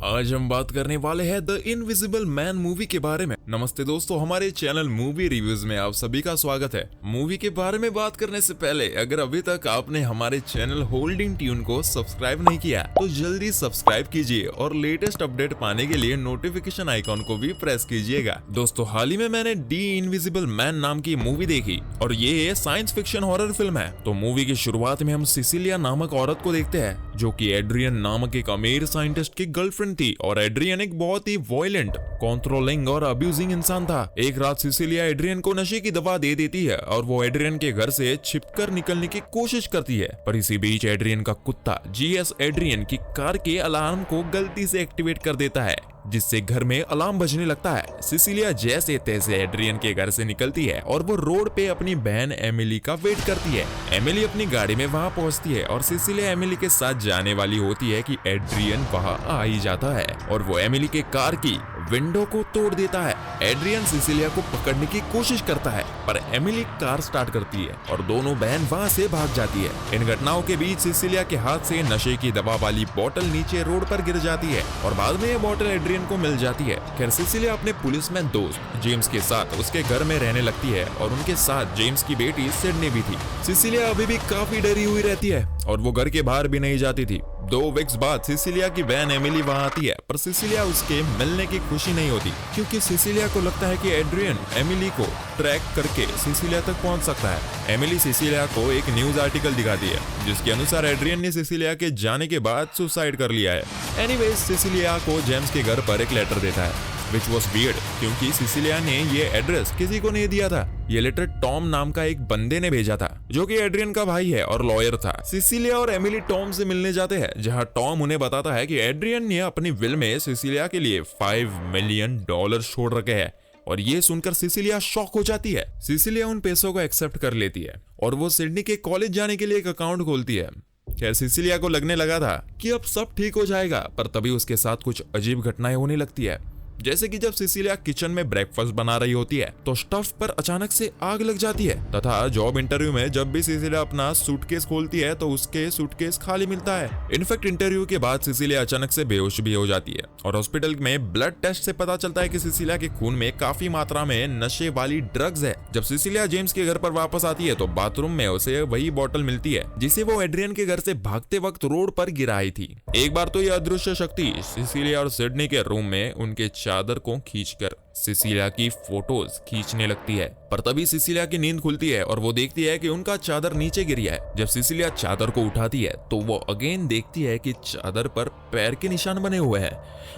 आज हम बात करने वाले हैं द इनविजिबल मैन मूवी के बारे में। नमस्ते दोस्तों, हमारे चैनल मूवी रिव्यूज में आप सभी का स्वागत है। मूवी के बारे में बात करने से पहले अगर अभी तक आपने हमारे चैनल होल्डिंग ट्यून को सब्सक्राइब नहीं किया तो जल्दी सब्सक्राइब कीजिए और लेटेस्ट अपडेट पाने के लिए नोटिफिकेशन आइकॉन को भी प्रेस कीजिएगा। दोस्तों, हाल ही में मैंने दी इनविजिबल मैन नाम की मूवी देखी और ये साइंस फिक्शन हॉरर फिल्म है। तो मूवी की शुरुआत में हम सिसिलिया नामक औरत को देखते हैं जो कि एड्रियन नामक एक अमीर साइंटिस्ट की गर्लफ्रेंड थी और एड्रियन एक बहुत ही वॉयलेंट, कंट्रोलिंग और अब्यूजिंग इंसान था। एक रात सिसिलिया एड्रियन को नशे की दवा दे देती है और वो एड्रियन के घर से छिपकर निकलने की कोशिश करती है, पर इसी बीच एड्रियन का कुत्ता जीएस एड्रियन की कार के अलार्म को गलती से एक्टिवेट कर देता है, जिससे घर में अलार्म बजने लगता है। सिसिलिया जैसे तैसे एड्रियन के घर से निकलती है और वो रोड पे अपनी बहन एमिली का वेट करती है। एमिली अपनी गाड़ी में वहां पहुंचती है और सिसिलिया एमिली के साथ जाने वाली होती है कि एड्रियन वहां आ ही जाता है और वो एमिली के कार की विंडो को तोड़ देता है। एड्रियन सिसिलिया को पकड़ने की कोशिश करता है पर एमिली कार स्टार्ट करती है और दोनों बहन वहां से भाग जाती है। इन घटनाओं के बीच सिसिलिया के हाथ से नशे की दवा वाली बोतल नीचे रोड पर गिर जाती है और बाद में ये बोतल एड्रियन को मिल जाती है। खैर, सिसिलिया अपने पुलिसमैन दोस्त जेम्स के साथ उसके घर में रहने लगती है और उनके साथ जेम्स की बेटी सिडनी भी थी। सिसिलिया अभी भी काफी डरी हुई रहती है और वो घर के बाहर भी नहीं जाती थी। 2 वीक्स बाद सिसिलिया की बहन एमिली वहां आती है पर सिसिलिया उसके मिलने की खुशी नहीं होती क्योंकि सिसिलिया को लगता है कि एड्रियन एमिली को ट्रैक करके सिसिलिया तक पहुंच सकता है। एमिली सिसिलिया को एक न्यूज आर्टिकल दिखाती है जिसके अनुसार एड्रियन ने सिसिलिया के जाने के बाद सुसाइड कर लिया है। एनीवेज, सिसिलिया को जेम्स के घर पर एक लेटर देता है which was weird क्योंकि सिसिलिया ने ये एड्रेस किसी को नहीं दिया था। ये लेटर टॉम नाम का एक बंदे ने भेजा था जो कि एड्रियन का भाई है और लॉयर था। सिसिलिया और एमिली टॉम से मिलने जाते हैं जहां टॉम उन्हें बताता है कि एड्रियन ने अपनी विल में सिसिलिया के लिए $5 मिलियन छोड़ रखे हैं और ये सुनकर सिसिलिया शॉक हो जाती है। सिसिलिया उन पैसों को एक्सेप्ट कर लेती है और वो सिडनी के कॉलेज जाने के लिए एक अकाउंट खोलती है। खैर, सिसिलिया को लगने लगा था कि अब सब ठीक हो जाएगा पर तभी उसके साथ कुछ अजीब घटनाएं होने लगती है। जैसे कि जब सिसिलिया किचन में ब्रेकफास्ट बना रही होती है तो स्टफ पर अचानक से आग लग जाती है तथा जॉब इंटरव्यू में जब भी सिसिलिया अपना सूटकेस खोलती है तो उसके सूटकेस खाली मिलता है। इनफैक्ट इंटरव्यू के बाद सिसिलिया अचानक से बेहोश भी हो जाती है और हॉस्पिटल में ब्लड टेस्ट से पता चलता है कि सिसिलिया के खून में काफी मात्रा में नशे वाली ड्रग्स है। जब सिसिलिया जेम्स के घर पर वापस आती है तो बाथरूम में उसे वही बोतल मिलती है जिसे वो एड्रियन के घर से भागते वक्त रोड पर गिराई थी। एक बार तो ये अदृश्य शक्ति सिसिलिया और सिडनी के रूम में उनके चादर को खींचकर सिसिलिया की फोटोज खींचने लगती है, पर तभी सिसिलिया की नींद खुलती है और वो देखती है कि उनका चादर नीचे गिरा है। जब सिसिलिया चादर को उठाती है तो वो अगेन देखती है कि चादर पर पैर के निशान बने हुए हैं,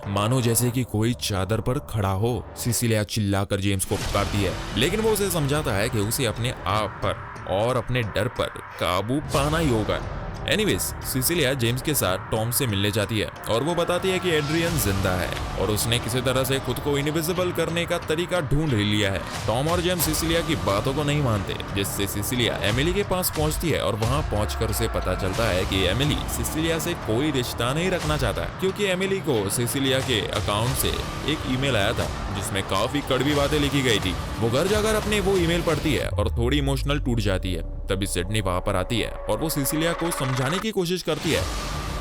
मानो जैसे कि कोई चादर पर खड़ा हो। सिसिलिया चिल्लाकर जेम्स को पुकारती है लेकिन वो उसे समझाता है कि उसे अपने आप पर और अपने डर पर काबू पाना ही होगा। एनीवेज, सिसिलिया जेम्स के साथ टॉम से मिलने जाती है और वो बताती है कि एड्रियन जिंदा है और उसने किसी तरह से खुद को इनविजिबल करने का तरीका ढूंढ ही लिया है। टॉम और जेम्स सिसिलिया की बातों को नहीं मानते, जिससे सिसिलिया एमिली के पास पहुंचती है और वहां पहुंचकर उसे पता चलता है कि एमिली सिसिलिया से कोई रिश्ता नहीं रखना चाहता क्योंकि एमिली को सिसिलिया के अकाउंट से एक ईमेल आया था जिसमें काफी कड़वी बातें लिखी गई थी। वो घर जाकर अपने वो ईमेल पढ़ती है और थोड़ी इमोशनल टूट जाती है। तभी सिडनी वहां पर आती है और वो सिसिलिया को समझाने की कोशिश करती है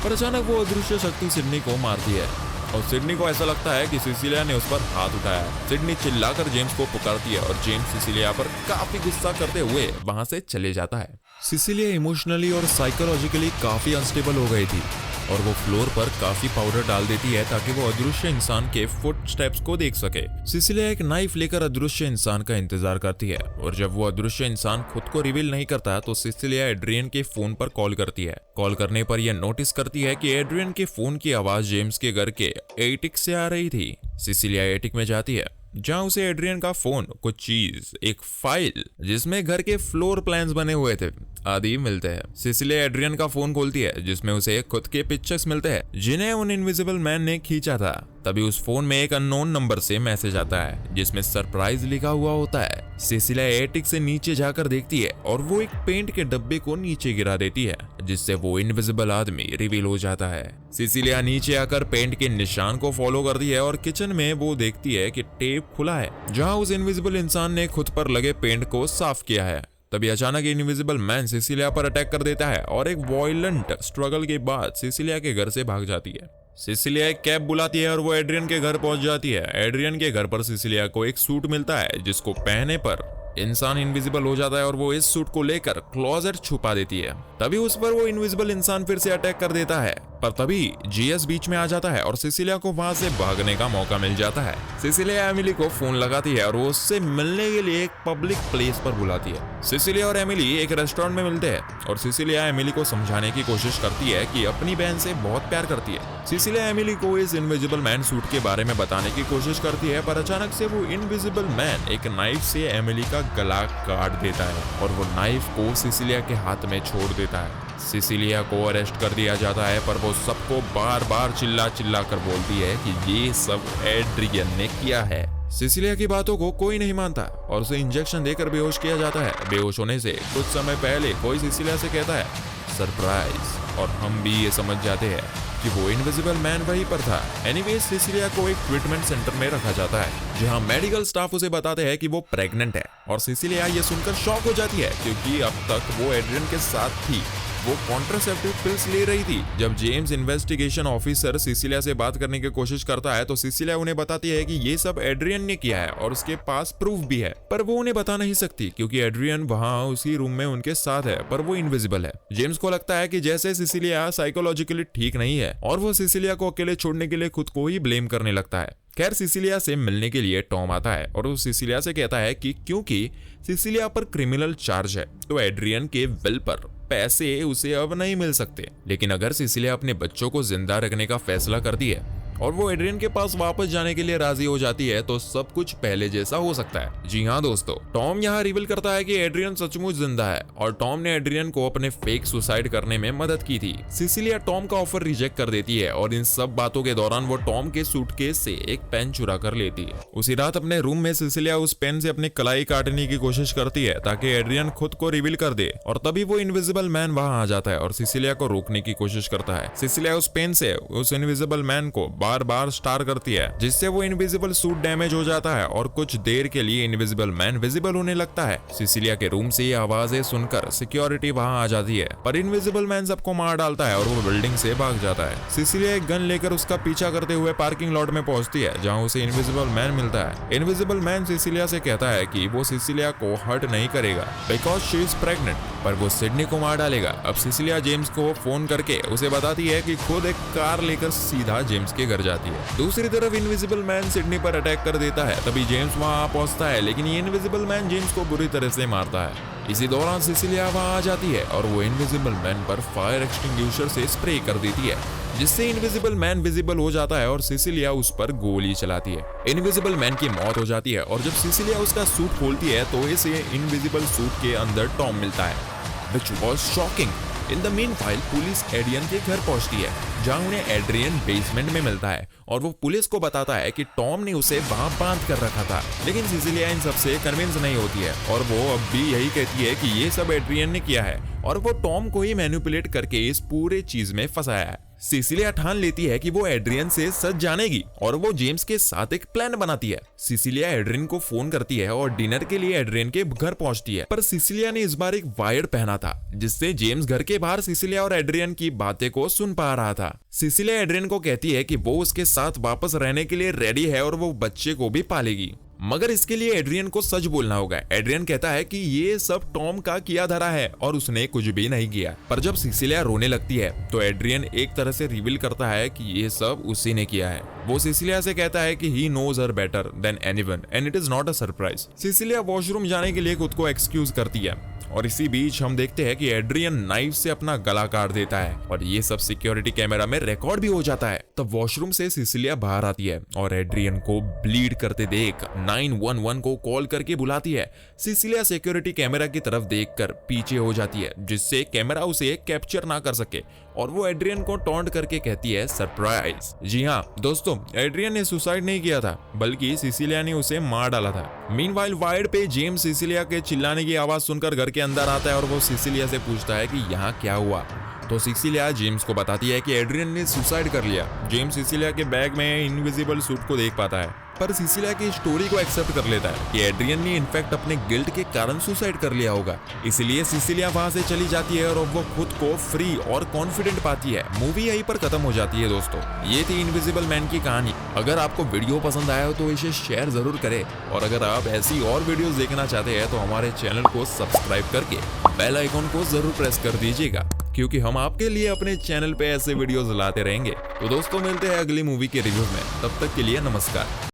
पर अचानक वो अदृश्य शक्ति सिडनी को मारती है और सिडनी को ऐसा लगता है कि सिसिलिया ने उस पर हाथ उठाया है। सिडनी चिल्लाकर जेम्स को पुकारती है और जेम्स सिसिलिया पर काफी गुस्सा करते हुए वहां से चले जाता है। सिसिलिया इमोशनली और साइकोलॉजिकली काफी अनस्टेबल हो गई थी और वो फ्लोर पर काफी पाउडर डाल देती है ताकि वो अदृश्य इंसान के फुटस्टेप्स को देख सके। सिसिलिया एक नाइफ लेकर अदृश्य इंसान का इंतजार करती है और जब वो अदृश्य इंसान खुद को रिवील नहीं करता तो सिसिलिया एड्रियन के फोन पर कॉल करती है। कॉल करने पर यह नोटिस करती है कि एड्रियन के फोन की आवाज जेम्स के घर के एटिक से आ रही थी। सिसिलिया एटिक में जाती है जहां उसे एड्रियन का फोन, कुछ चीज, एक फाइल जिसमें घर के फ्लोर प्लान्स बने हुए थे आदि मिलते हैं। सिसिलिया एड्रियन का फोन खोलती है जिसमें उसे खुद के पिक्चर्स मिलते हैं जिन्हें उन इनविजिबल मैन ने खींचा था। तभी उस फोन में एक अननोन नंबर से मैसेज आता है जिसमें सरप्राइज लिखा हुआ होता है। सिसिलिया एटिक से नीचे जाकर देखती है और वो एक पेंट के डब्बे को नीचे गिरा देती है जिससे वो इनविजिबल आदमी रिवील हो जाता है। सिसिलिया नीचे आकर पेंट के निशान को फॉलो करती है और किचन में वो देखती है कि टेप खुला है जहां उस इनविजिबल इंसान ने खुद पर लगे पेंट को साफ किया है। तभी अचानक इनविजिबल मैन सिसिलिया पर अटैक कर देता है और एक वायलेंट स्ट्रगल के बाद सिसिलिया के घर से भाग जाती है। सिसिलिया एक कैब बुलाती है और वो एड्रियन के घर पहुंच जाती है। एड्रियन के घर पर सिसिलिया को एक सूट मिलता है जिसको पहनने पर इंसान इनविजिबल हो जाता है और वो इस सूट को लेकर क्लोजेट छुपा देती है। तभी उस पर वो इनविजिबल इंसान फिर से अटैक कर देता है, पर तभी जीएस बीच में आ जाता है और सिसिलिया को वहां से भागने का मौका मिल जाता है। सिसिलिया एमिली को फोन लगाती है और वो उससे मिलने के लिए एक पब्लिक प्लेस पर बुलाती है। सिसिलिया और एमिली एक रेस्टोरेंट में मिलते हैं और सिसिलिया एमिली को समझाने की कोशिश करती है कि अपनी बहन से बहुत प्यार करती है। सिसिलिया एमिली को इस इनविजिबल मैन सूट के बारे में बताने की कोशिश करती है, पर अचानक से वो इनविजिबल मैन एक नाइफ से एमिली का गला काट देता है और वो नाइफ को सिसिलिया के हाथ में छोड़ देता है। सिसिलिया को अरेस्ट कर दिया जाता है, पर वो सबको बार बार चिल्ला चिल्ला कर बोलती है कि ये सब एड्रियन ने किया है। सिसिलिया की बातों को कोई नहीं मानता और उसे इंजेक्शन देकर बेहोश किया जाता है। बेहोश होने से कुछ समय पहले कोई सिसिलिया से कहता है सरप्राइज, और हम भी ये समझ जाते हैं कि वो इनविजिबल मैन वहीं पर था। एनीवेज सिसिलिया को एक ट्रीटमेंट सेंटर में रखा जाता है जहां मेडिकल स्टाफ उसे बताते हैं कि वो प्रेग्नेंट है और सिसिलिया ये सुनकर शॉक हो जाती है क्योंकि अब तक वो एड्रियन के साथ थी। वो कॉन्ट्रासेप्टिव पिल्स ले रही थी। जब जेम्स इन्वेस्टिगेशन ऑफिसर सिसिलिया से बात करने की कोशिश करता है तो सिसिलिया उन्हें बताती है कि ये सब एड्रियन ने किया है और उसके पास प्रूफ भी है, पर वो उन्हें बता नहीं सकती क्योंकि एड्रियन वहां उसी रूम में उनके साथ है, पर वो इनविजिबल है। जेम्स को लगता है कि जैसे सिसिलिया साइकोलॉजिकली ठीक नहीं है और वो सिसिलिया को अकेले छोड़ने के लिए खुद को ही ब्लेम करने लगता है। खैर सिसिलिया से मिलने के लिए टॉम आता है और वो सिसिलिया से कहता है कि क्योंकि सिसिलिया पर क्रिमिनल चार्ज है तो एड्रियन के विल पर पैसे उसे अब नहीं मिल सकते, लेकिन अगर सिसिलिया अपने बच्चों को जिंदा रखने का फैसला करती है और वो एड्रियन के पास वापस जाने के लिए राजी हो जाती है तो सब कुछ पहले जैसा हो सकता है। जी हाँ दोस्तों, टॉम यहाँ रिवील करता है कि एड्रियन सचमुच जिंदा है और टॉम ने एड्रियन को अपने फेक सुसाइड करने में मदद की थी। सिसिलिया टॉम का ऑफर रिजेक्ट कर देती है और इन सब बातों के दौरान वो टॉम के सूटकेस से एक पेन चुरा कर लेती है। उसी रात अपने रूम में सिसिलिया उस पेन से अपनी कलाई काटने की कोशिश करती है ताकि एड्रियन खुद को रिवील कर दे और तभी वो इनविजिबल मैन वहां आ जाता है और सिसिलिया को रोकने की कोशिश करता है। सिसिलिया उस पेन से उस इनविजिबल मैन को बार बार स्टार करती है जिससे वो इनविजिबल सूट डैमेज हो जाता है और कुछ देर के लिए इनविजिबल मैन विजिबल होने लगता है। सिसिलिया के रूम से ये आवाजें सुनकर सिक्योरिटी वहां आ जाती है, पर इनविजिबल मैन सबको मार डालता है और वो बिल्डिंग से भाग जाता है। सिसिलिया एक गन लेकर उसका पीछा करते हुए पार्किंग लॉट में पहुंचती है जहां उसे इनविजिबल मैन मिलता है। इनविजिबल मैन सिसिलिया से कहता है कि वो सिसिलिया को हर्ट नहीं करेगा बिकॉज शी इज प्रेग्नेंट, पर वो सिडनी को मार डालेगा। अब सिसिलिया जेम्स को फोन करके उसे बताती है कि खुद एक कार लेकर सीधा जेम्स के घर जाती है। दूसरी तरफ इनविजिबल मैन सिडनी पर अटैक कर देता है, तभी जेम्स वहां पहुंचता है लेकिन ये इनविजिबल मैन जेम्स को बुरी तरह से मारता है। इसी दौरान सिसिलिया वहां आ जाती है और वो इनविजिबल मैन पर फायर एक्सटिंग्विशर से स्प्रे कर देती है जिससे इनविजिबल मैन विजिबल हो जाता है और सिसिलिया उस पर गोली चलाती है। इनविजिबल मैन की मौत हो जाती है और जब सिसिलिया उसका सूट खोलती है तो इसे इनविजिबल सूट के अंदर टॉम मिलता है, which was shocking. In the meanwhile police Adrian के घर पहुंचती है जहां उन्हें एड्रियन बेसमेंट में मिलता है और वो पुलिस को बताता है कि टॉम ने उसे वहां बांध कर रखा था, लेकिन सिसिलिया इन सबसे कन्विंस नहीं होती है और वो अब भी यही कहती है कि ये सब एड्रियन ने किया है और वो टॉम को ही मैनिपुलेट करके इस पूरे चीज में फंसाया है। सिसिलिया ठान लेती है कि वो एड्रियन से सच जानेगी और वो जेम्स के साथ एक प्लान बनाती है। सिसिलिया एड्रियन को फोन करती है और डिनर के लिए एड्रियन के घर पहुंचती है, पर सिसिलिया ने इस बार एक वायर पहना था जिससे जेम्स घर के बाहर सिसिलिया और एड्रियन की बातें को सुन पा रहा था। सिसिलिया एड्रियन को कहती है कि वो उसके साथ वापस रहने के लिए रेडी है और वो बच्चे को भी पालेगी, मगर इसके लिए एड्रियन को सच बोलना होगा। एड्रियन कहता है कि ये सब टॉम का किया धरा है और उसने कुछ भी नहीं किया, पर जब सिसिलिया रोने लगती है तो एड्रियन एक तरह से रिवील करता है कि ये सब उसी ने किया है। वो सिसिलिया से कहता है कि he knows her better than anyone and it is not a surprise. Cecilia washroom जाने के लिए खुद को एक्सक्यूज करती है और इसी बीच हम देखते हैं कि एड्रियन नाइफ से अपना गला काट देता है और ये सब सिक्योरिटी कैमरा में रिकॉर्ड भी हो जाता है। तब वॉशरूम से सिसिलिया बाहर आती है और एड्रियन को ब्लीड करते देख 911 को कॉल करके बुलाती है। सिसिलिया सिक्योरिटी कैमरा की तरफ देखकर पीछे हो जाती है जिससे कैमरा उसे कैप्चर ना कर सके और वो एड्रियन को टॉन्ट करके कहती है सरप्राइज। जी हाँ दोस्तों, एड्रियन ने सुसाइड नहीं किया था बल्कि सिसिलिया ने उसे मार डाला था। मीनवाइल वायर्ड पे जेम्स सिसिलिया के चिल्लाने की आवाज सुनकर घर के अंदर आता है और वो सिसिलिया से पूछता है कि यहाँ क्या हुआ। तो सिसिलिया जेम्स को बताती है कि एड्रियन ने सुसाइड कर लिया। जेम्स सिसिलिया के बैग में इनविजिबल सूट को देख पाता है, पर सिसिलिया की स्टोरी को एक्सेप्ट कर लेता है कि एड्रियन ने इनफैक्ट अपने गिल्ट के कारण सुसाइड कर लिया होगा। इसलिए सिसिलिया वहां से चली जाती है और वो खुद को फ्री और कॉन्फिडेंट पाती है। मूवी यहीं पर खत्म हो जाती है दोस्तों। ये थी इनविजिबल मैन की कहानी। अगर आपको वीडियो पसंद आया हो तो इसे शेयर जरूर करें, और अगर आप ऐसी और वीडियोस देखना चाहते हैं तो हमारे चैनल को सब्सक्राइब करके बेल आइकॉन को जरूर प्रेस कर दीजिएगा, क्योंकि हम आपके लिए अपने चैनल पे ऐसे वीडियोस लाते रहेंगे। तो दोस्तों मिलते हैं अगली मूवी के रिव्यू में, तब तक के लिए नमस्कार।